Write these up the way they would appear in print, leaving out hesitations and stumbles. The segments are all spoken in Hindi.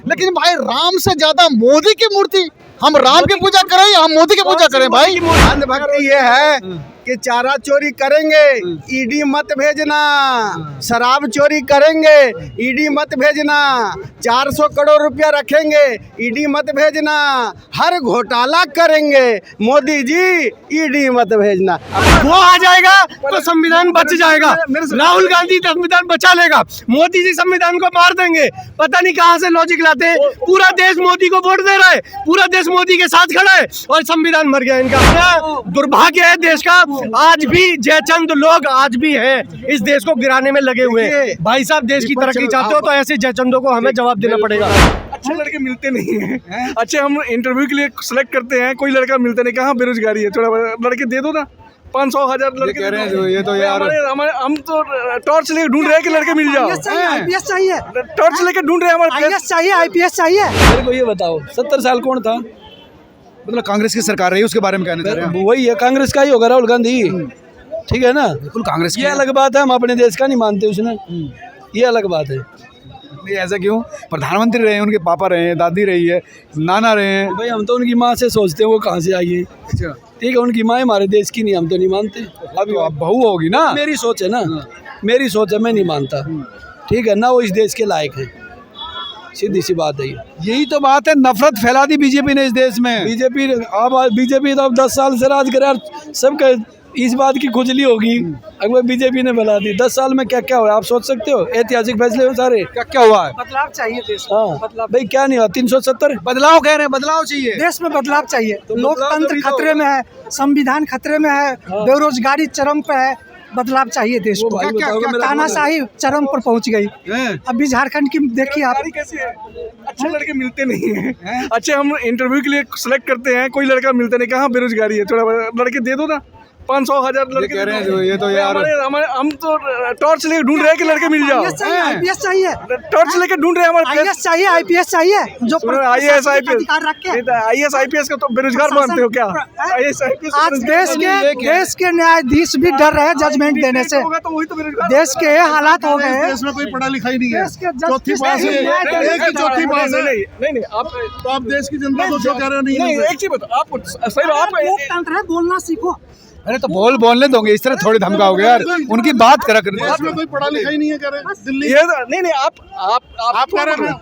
लेकिन भाई राम से ज्यादा मोदी की मूर्ति, हम राम की पूजा करें या हम मोदी की पूजा करें भाई? अंधभक्ति ये है कि चारा चोरी करेंगे ईडी मत भेजना, शराब चोरी करेंगे ईडी मत भेजना, 400 करोड़ रुपया रखेंगे ईडी मत भेजना, हर घोटाला करेंगे मोदी जी ईडी मत भेजना। वो आ जाएगा तो संविधान बच जाएगा, राहुल गांधी संविधान बचा लेगा, मोदी जी संविधान को मार देंगे। पता नहीं कहाँ से लॉजिक लाते हैं। पूरा देश मोदी को वोट दे रहा है, पूरा देश मोदी के साथ खड़ा है और संविधान मर गया इनका। दुर्भाग्य है देश का। आज भी जयचंद लोग आज भी हैं इस देश को गिराने में लगे हुए हैं। भाई साहब देश की तरक्की चाहते हो तो ऐसे जयचंदों को हमें जवाब देना पड़ेगा। अच्छे लड़के मिलते नहीं हैं। अच्छे हम इंटरव्यू के लिए सिलेक्ट करते हैं, कोई लड़का मिलता नहीं। कहाँ बेरोजगारी है, थोड़ा लड़के दे दो ना, 500,000 लड़के कह रहे हैं। ये तो यार हम तो टॉर्च लेके ढूंढ रहे हैं कि लड़के मिल जाओ। आईपीएस चाहिए, टॉर्च लेके ढूंढ रहे हैं हमारे। आईएएस चाहिए, आईपीएस चाहिए। मेरे को ये बताओ 70 साल कौन था? मतलब कांग्रेस की सरकार रही, उसके बारे में कहना चाह रहे हैं? वही है, कांग्रेस का ही होगा राहुल गांधी, ठीक है ना? बिल्कुल कांग्रेस ये अलग बात है, हम अपने देश का नहीं मानते उसने, ये अलग बात है। नहीं ऐसा क्यों? प्रधानमंत्री रहे हैं, उनके पापा रहे हैं, दादी रही है, नाना रहे हैं। भाई हम तो उनकी माँ से सोचते हैं वो कहाँ से आई है। अच्छा ठीक है, उनकी माँ हमारे देश की नहीं, हम तो नहीं मानते। अब आप बहू होगी ना? मेरी सोच है ना, मेरी सोच है, मैं नहीं मानता। ठीक है ना, वो इस देश के लायक है, सीधी सी बात है। यही तो बात है, नफरत फैला दी बीजेपी ने इस देश में। बीजेपी तो अब 10 साल से राज करे, सबका इस बात की खुजली होगी अगर बीजेपी ने बना दी। 10 साल में क्या क्या हुआ आप सोच सकते हो? ऐतिहासिक फैसले हुए सारे। क्या क्या हुआ है? बदलाव चाहिए देश में, हाँ बदलाव। भाई क्या नहीं हुआ? 370 बदलाव कह रहे हैं, बदलाव चाहिए देश में बदलाव चाहिए। तो लोकतंत्र बदलाव खतरे में है, संविधान खतरे में है, बेरोजगारी चरम पे है। बदलाव चाहिए देश को। भाई बताओ, मेरा तानाशाही चरम पर पहुंच गई। अभी झारखंड की देखिए आप। कैसे है? अच्छे लड़के मिलते नहीं हैं। अच्छे हम इंटरव्यू के लिए सिलेक्ट करते हैं, कोई लड़का मिलता नहीं। कहाँ बेरोजगारी है, थोड़ा लड़के दे दो ना, 500,000 लड़के कह रहे हैं। ये तो यार हम तो टॉर्च लेके ढूंढ रहे हैं कि लड़के मिल जाओ। आईपीएस चाहिए, टॉर्च लेके ढूंढ रहे हैं हमारे। आईएएस चाहिए, आईपीएस चाहिए। जो IAS अधिकार रख के IAS IPS का तो बेरोजगार मानते हो क्या? IAS IPS आज देश के न्यायाधीश भी डर रहे हैं जजमेंट देने से। होगा तो वही तो बेरोजगार। देश के ये हालात हो गए हैं। देश में कोई पढ़ा लिखा ही नहीं है, देश के चौथी पास है, एक ही चौथी पास है। नहीं आप तो आप देश की जनता को जो कह रहे हो नहीं एक चीज बताओ, आप सही आप लोकतंत्र है, बोलना सीखो। अरे तो बोलने दोगे, इस तरह थोड़ी धमकाओगे यार, उनकी बात करा कर। देश में कोई पढ़ा लिखा ही नहीं है, कह रहे हैं दिल्ली। ये नहीं आप कह रहे हैं,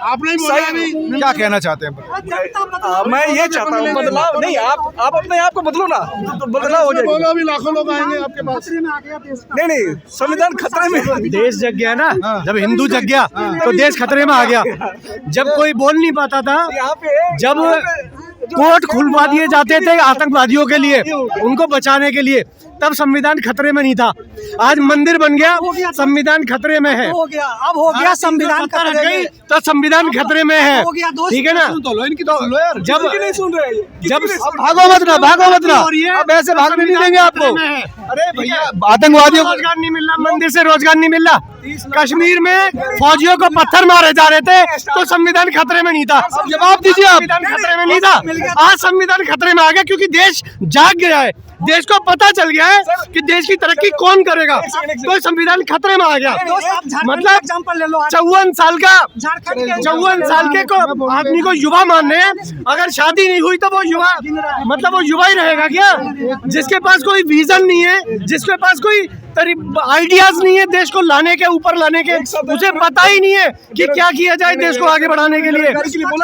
आपने ही बोला अभी। क्या कहना चाहते हैं? मैं ये चाहता हूँ बदलाव। नहीं आप अपने आप को बदलो ना, तो बदलाव हो जाएगा। बोलो अभी लाखों लोग आएंगे आपके पास। नहीं संविधान खतरे में। देश जग गया ना, जब हिंदू जग गया तो देश खतरे में आ गया। जब कोई बोल नहीं पाता था, यहाँ पे जब कोर्ट खुलवा दिए जाते थे आतंकवादियों के लिए, उनको बचाने के लिए, तब संविधान खतरे में नहीं था। आज मंदिर बन गया, संविधान खतरे में है। हो गया, अब हो गया संविधान खतरे में। तो संविधान खतरे में है, हो गया दोस्त। ठीक है ना? इनकी तो लो यार। जब नहीं सुन रहे, जब भागो मत ना, अब ऐसे भागने नहीं देंगे आपको। अरे भैया आतंकवादियों को रोजगार नहीं मिल रहा, मंदिर से रोजगार नहीं मिल रहा। कश्मीर में फौजियों को पत्थर मारे जा रहे थे तो संविधान खतरे में नहीं था। जवाब दीजिए आप। संविधान खतरे में नहीं था, आज संविधान खतरे में आ गया क्योंकि देश जाग गया है। देश को पता चल गया है कि देश की तरक्की कौन करेगा, तो संविधान खतरे में आ गया। मतलब एग्जांपल ले लो। 54 साल का, झारखंड के 54 साल के को आदमी को युवा मान रहे हैं। अगर शादी नहीं हुई तो वो युवा, मतलब वो युवा ही रहेगा क्या? जिसके पास कोई विजन नहीं है, जिसके पास कोई आइडियाज नहीं है देश को लाने के, ऊपर लाने के, उसे पता ही नहीं है कि क्या किया जाए देश को आगे बढ़ाने के लिए,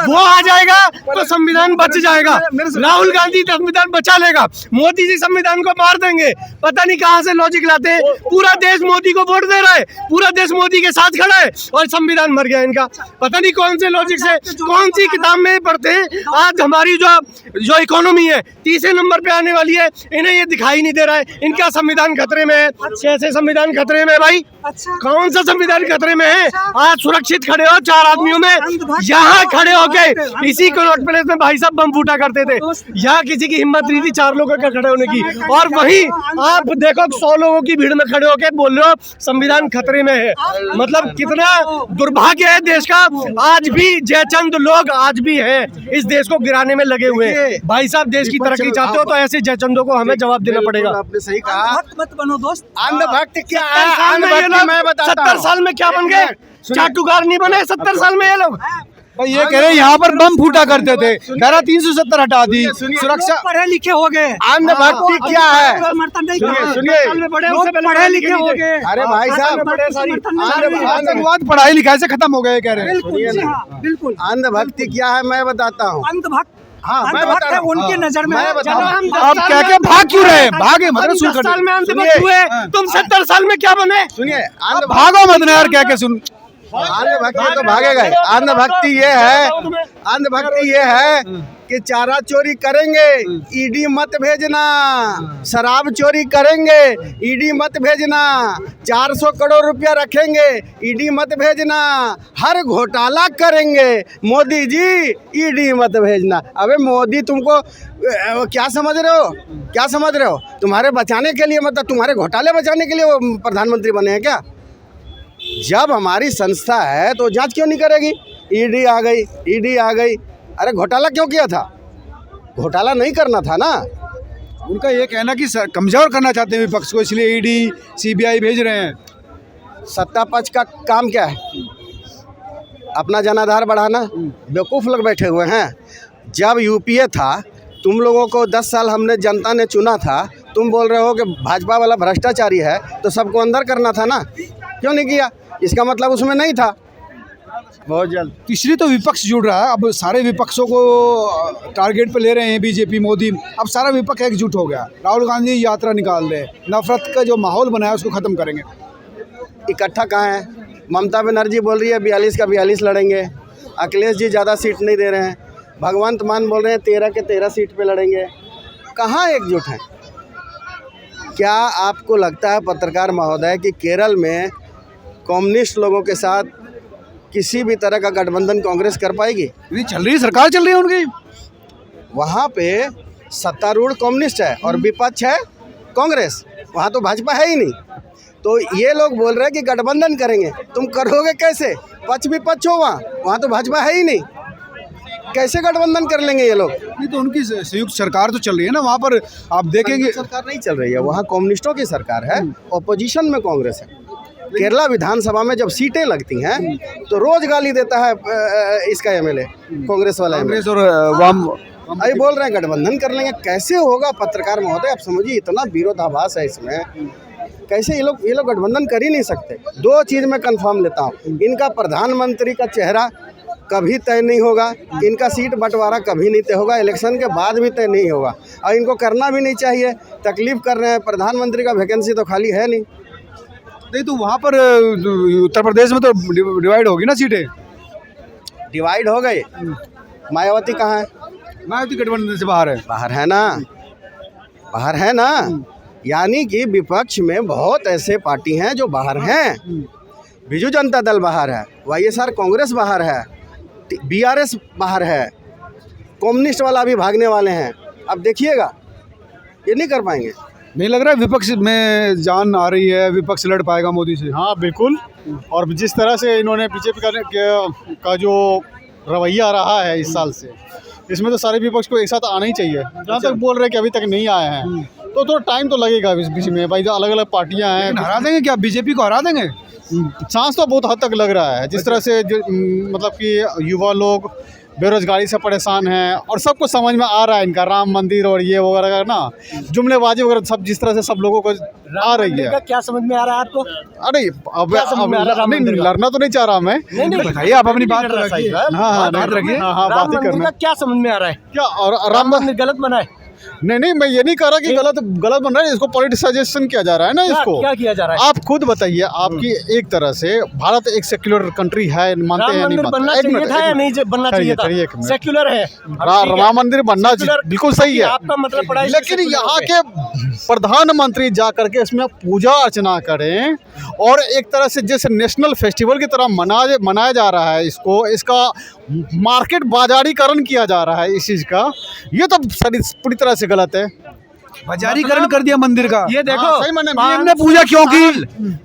वो आ जाएगा तो संविधान बच जाएगा। राहुल गांधी संविधान बचा लेगा, मोदी जी संविधान को मार देंगे। पता नहीं कहाँ से लॉजिक लाते हैं। पूरा देश मोदी को वोट दे रहा है, पूरा देश मोदी के साथ खड़ा है और संविधान मर गया इनका। पता नहीं कौन से लॉजिक से, कौन सी किताब में पढ़ते हैं। आज हमारी जो इकोनॉमी है 30 नंबर पे आने वाली है, इन्हें ये दिखाई नहीं दे रहा है इनका संविधान खतरे में है। कैसे संविधान खतरे में है भाई? कौन सा संविधान खतरे में है? आज सुरक्षित खड़े हो 4 आदमियों में, यहाँ खड़े होके इसी कनॉट प्लेस में भाई साहब बम फूटा करते थे। यहाँ किसी की हिम्मत नहीं थी 4 लोगों का खड़े होने की, और वहीं आप देखो 100 लोगों की भीड़ में खड़े होके बोल रहे हो संविधान खतरे में है। मतलब कितना दुर्भाग्य है देश का। आज भी जयचंद लोग आज भी हैं इस देश को गिराने में लगे हुए हैं। भाई साहब देश की तरक्की चाहते हो तो ऐसे जयचंदों को हमें जवाब देना पड़ेगा। आपने सही कहा, मत बनो दोस्त। अंधभक्त क्या है? 70 साल में क्या बन गए? चाटुकार नहीं बने 70 साल में ये लोग। भाई ये कह रहे हैं यहाँ पर बम फूटा करते थे, धारा 370 हटा दी, सुरक्षा। पढ़े लिखे हो गए, अंधभक्ति क्या है? समर्थन नहीं सुनिए, करें। लोग पढ़े लिखे हो गए। अरे भाई साहब, आतंकवाद पढ़ाई लिखाई से खत्म हो गए कह रहे हैं। बिल्कुल जी हाँ, बिल्कुल। अंधभक्ति क्या है मैं बताता हूँ। अंधभक्त, हाँ, मैं अंधभक्त बता रहा है हूँ। उनकी नजर में। मैं बता रहा हूँ। आप क्या क्या भाग क्यों रहे हैं? भागे मतलब सुन 10 साल में कर अंधभक्त हुए, तुम 70 साल में क्या बने? सुनिए, भागो मत ना यार, क्या क्या सुन। अंधभक्ति तो भागेगा ही। अंधभक्ति ये है, अंधभक्ति ये है कि चारा चोरी करेंगे, ईडी मत भेजना। शराब चोरी करेंगे, ईडी मत भेजना। 400 करोड़ रुपया रखेंगे, ईडी मत भेजना। हर घोटाला करेंगे, मोदी जी ईडी मत भेजना। अबे मोदी तुमको क्या समझ रहे हो? क्या समझ रहे हो? तुम्हारे बचाने के लिए, मतलब तुम्हारे घोटाले बचाने के लिए वो प्रधानमंत्री बने हैं क्या? जब हमारी संस्था है तो जांच क्यों नहीं करेगी? ईडी आ गई, ईडी आ गई। अरे घोटाला क्यों किया था? घोटाला नहीं करना था ना। उनका ये कहना कि कमजोर करना चाहते हैं विपक्ष को, इसलिए ईडी सीबीआई भेज रहे हैं। सत्ता पक्ष का काम क्या है? अपना जनाधार बढ़ाना। बेवकूफ़ लोग बैठे हुए हैं। जब यूपीए था, तुम लोगों को 10 साल हमने जनता ने चुना था, तुम बोल रहे हो कि भाजपा वाला भ्रष्टाचारी है, तो सबको अंदर करना था ना। क्यों नहीं किया? इसका मतलब उसमें नहीं था। बहुत जल्द इसलिए तो विपक्ष जुड़ रहा है। अब सारे विपक्षों को टारगेट पे ले रहे हैं बीजेपी, मोदी। अब सारा विपक्ष एकजुट हो गया। राहुल गांधी यात्रा निकाल रहे हैं, नफरत का जो माहौल बनाया उसको खत्म करेंगे। इकट्ठा कहाँ है? ममता बनर्जी बोल रही है 42 का 42 लड़ेंगे। अखिलेश जी ज़्यादा सीट नहीं दे रहे हैं। भगवंत मान बोल रहे हैं 13 के 13 सीट पे लड़ेंगे। कहाँ एकजुट हैं? क्या आपको लगता है पत्रकार महोदय कि केरल में कम्युनिस्ट लोगों के साथ किसी भी तरह का गठबंधन कांग्रेस कर पाएगी? नहीं चल रही, सरकार चल रही है उनकी। वहाँ पे सत्तारूढ़ कम्युनिस्ट है और विपक्ष है कांग्रेस। वहाँ तो भाजपा है ही नहीं। तो ये लोग बोल रहे हैं कि गठबंधन करेंगे। तुम करोगे कैसे? पक्ष विपक्ष हो वहाँ, वहाँ तो भाजपा है ही नहीं। कैसे गठबंधन कर लेंगे ये लोग? नहीं तो उनकी संयुक्त सरकार तो चल रही है ना वहाँ पर। आप देखेंगे सरकार नहीं चल रही है, वहाँ कम्युनिस्टों की सरकार है, ऑपोजिशन में कांग्रेस है। केरला विधानसभा में जब सीटें लगती हैं तो रोज गाली देता है इसका एमएलए, कांग्रेस वाला एमएलए। कांग्रेस और वाम अभी बोल रहे हैं गठबंधन कर लेंगे। कैसे होगा पत्रकार महोदय? आप समझिए, इतना विरोधाभास है इसमें। कैसे ये लोग गठबंधन कर ही नहीं सकते। दो चीज़ मैं कंफर्म लेता हूँ, इनका प्रधानमंत्री का चेहरा कभी तय नहीं होगा, इनका सीट बंटवारा कभी नहीं तय होगा, इलेक्शन के बाद भी तय नहीं होगा, और इनको करना भी नहीं चाहिए। तकलीफ कर रहे हैं, प्रधानमंत्री का वैकेंसी तो खाली है नहीं। नहीं तो वहाँ पर उत्तर प्रदेश में तो डिवाइड होगी ना सीटें। डिवाइड हो गए। मायावती कहाँ है? मायावती गठबंधन से बाहर है। बाहर है ना, बाहर है ना। यानी कि विपक्ष में बहुत ऐसे पार्टी हैं जो बाहर हैं। बीजू जनता दल बाहर है, वाईएसआर कांग्रेस बाहर है, बीआरएस बाहर है, कम्युनिस्ट वाला भी भागने वाले हैं। अब देखिएगा, ये नहीं कर पाएंगे। नहीं लग रहा है विपक्ष में जान आ रही है, विपक्ष लड़ पाएगा मोदी से? हाँ बिल्कुल। और जिस तरह से इन्होंने बीजेपी का जो रवैया रहा है इस साल से, इसमें तो सारे विपक्ष को एक साथ आना ही चाहिए। जहाँ तक बोल रहे हैं कि अभी तक नहीं आए हैं, तो थोड़ा टाइम तो लगेगा इस बीच में। भाई अलग अलग पार्टियां हैं, हरा देंगे क्या? बीजेपी को हरा देंगे? चांस तो बहुत हद तक लग रहा है। जिस तरह से मतलब कि युवा लोग बेरोजगारी से परेशान हैं और सबको समझ में आ रहा है इनका राम मंदिर और ये वगैरह ना, जुमलेबाजी वगैरह सब जिस तरह से सब लोगों को आ रही है। क्या समझ में आ रहा है आपको? अरे अब नहीं, लड़ना तो नहीं चाह रहा मैं। नहीं बताइए, आप अपनी बात रखिए। हाँ बात रखिए। हाँ बात ही करना। क्या समझ में आ रहा है? क्या और राम मंदिर गलत बना है? नहीं, मैं ये नहीं कह रहा कि गलत बन रहा है। इसको पॉलिटिसाइजेशन किया जा रहा है ना। इसको क्या किया जा रहा है? आप खुद बताइए। आपकी एक तरह से भारत एक सेक्युलर कंट्री है, मानते हैं नहीं मानते? बनना चाहिए था या नहीं बनना चाहिए था? सेक्युलर है, राम मंदिर बनना बिल्कुल सही है। आपका मतलब पढ़ाई, लेकिन यहाँ के प्रधानमंत्री जा करके इसमें पूजा अर्चना करें और एक तरह से जैसे नेशनल फेस्टिवल की तरह मनाया जा रहा है, इसका मार्केट बाजारीकरण किया जा रहा है इस चीज़ का, ये तो पूरी तरह से गलत है। बाजारीकरण कर दिया मंदिर का। ये देखो, हाँ, सही माने में। हमने पूजा क्यों की?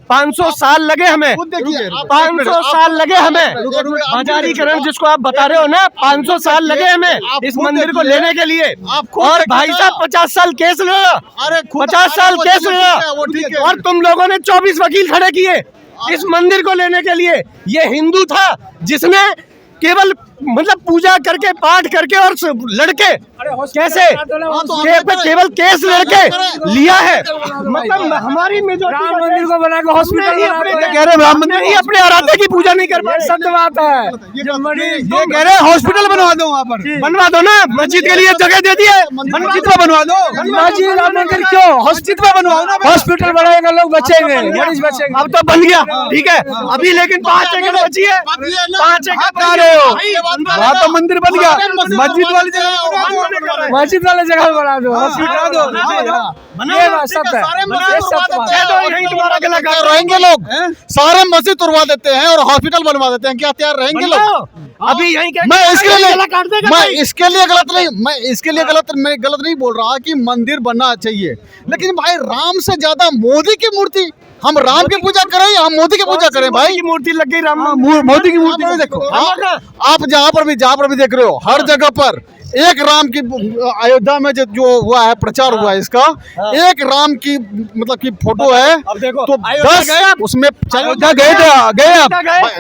500 साल लगे हमें, खुद देखिए, 500 साल लगे हमें। बाजारीकरण जिसको आप बता रहे हो ना, 500 साल लगे हमें इस मंदिर को लेने के लिए। और भाई साहब 50 साल केस लड़ा, अरे 50 साल केस लड़ा, और तुम लोगों ने 24 वकील खड़े किए इस मंदिर को लेने के लिए। ये हिंदू था जिसने केवल मतलब पूजा करके पाठ करके और लड़के कैसे केवल केस लड़के लिया है। मतलब हमारी राम मंदिर को बना के हॉस्पिटल कह रहे राम मंदिर ही अपने आराध्य की पूजा नहीं कर पाए। सत्य बात है, ये कह रहे हॉस्पिटल बनवा दो, वहाँ पर बनवा दो ना, मस्जिद के लिए जगह दे दिए, मस्जिद में बनवा दो। मस्जिद राम मंदिर क्यों, मस्जिद में बनवाओ ना, हॉस्पिटल बनाएगा, लोग बचेंगे, मरीज बचेंगे। अब तो बन गया, ठीक है, अभी लेकिन 5 एकड़ बची है, 5 एकड़ बता रहे हो, वहाँ तो मंदिर बन गया, मस्जिद वाली जगह, मस्जिद वाली जगह बना दो, हॉस्पिटल दो, ये बात सत्य है। तुम्हारा गला काट रहेंगे लोग, सारे मस्जिद तुड़वा देते हैं और हॉस्पिटल बनवा देते हैं, क्या तैयार रहेंगे लोग? अभी यही मैं इसके लिए गलत नहीं बोल रहा कि मंदिर बनना चाहिए, लेकिन भाई राम से ज्यादा मोदी की मूर्ति, हम राम की पूजा करें या हम मोदी की पूजा करें? भाई की मूर्ति लग गई राम, मोदी की मूर्ति देखो, आप जहाँ पर भी देख रहे हो, हर जगह पर एक राम की, अयोध्या में जो हुआ है प्रचार हुआ है इसका, एक राम की मतलब की फोटो है, अब देखो तो 10 उसमें अयोध्या गए